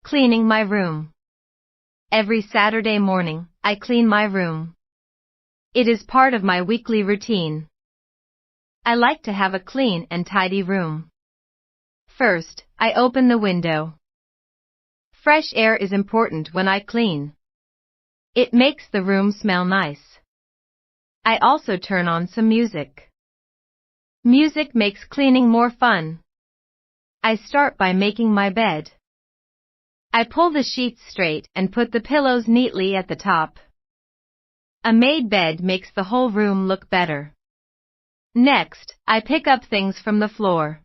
Cleaning my room. Every Saturday morning, I clean my room. It is part of my weekly routine. I like to have a clean and tidy room. First, I open the window. Fresh air is important when I clean. It makes the room smell nice. I also turn on some music. Music makes cleaning more fun. I start by making my bed. I pull the sheets straight and put the pillows neatly at the top. A made bed makes the whole room look better. Next, I pick up things from the floor.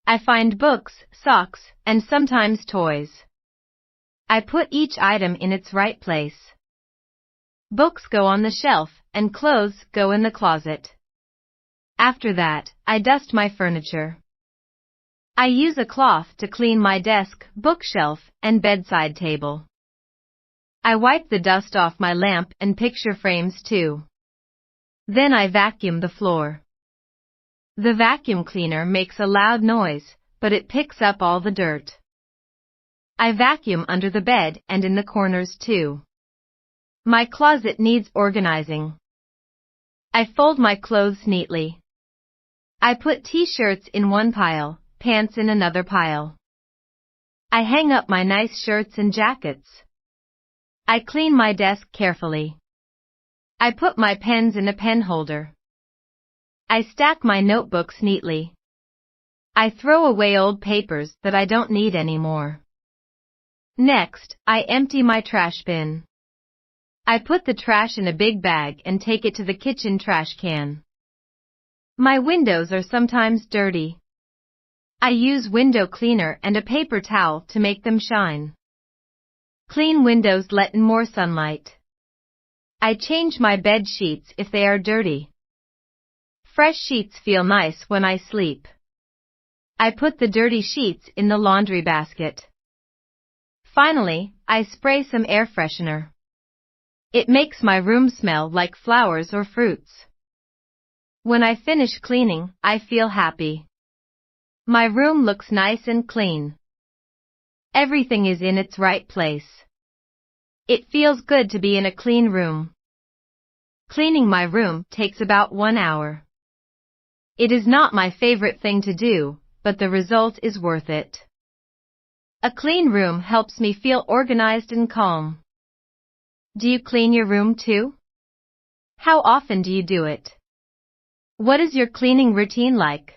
I find books, socks, and sometimes toys. I put each item in its right place. Books go on the shelf, and clothes go in the closet. After that, I dust my furniture. I use a cloth to clean my desk, bookshelf, and bedside table. I wipe the dust off my lamp and picture frames too. Then I vacuum the floor. The vacuum cleaner makes a loud noise, but it picks up all the dirt. I vacuum under the bed and in the corners too. My closet needs organizing. I fold my clothes neatly. I put t-shirts in one pile, pants in another pile. I hang up my nice shirts and jackets. I clean my desk carefully. I put my pens in a pen holder. I stack my notebooks neatly. I throw away old papers that I don't need anymore. Next, I empty my trash bin. I put the trash in a big bag and take it to the kitchen trash can. My windows are sometimes dirty. I use window cleaner and a paper towel to make them shine. Clean windows let in more sunlight. I change my bed sheets if they are dirty. Fresh sheets feel nice when I sleep. I put the dirty sheets in the laundry basket. Finally, I spray some air freshener. It makes my room smell like flowers or fruits. When I finish cleaning, I feel happy. My room looks nice and clean. Everything is in its right place. It feels good to be in a clean room. Cleaning my room takes about 1 hour. It is not my favorite thing to do, but the result is worth it. A clean room helps me feel organized and calm. Do you clean your room too? How often do you do it? What is your cleaning routine like?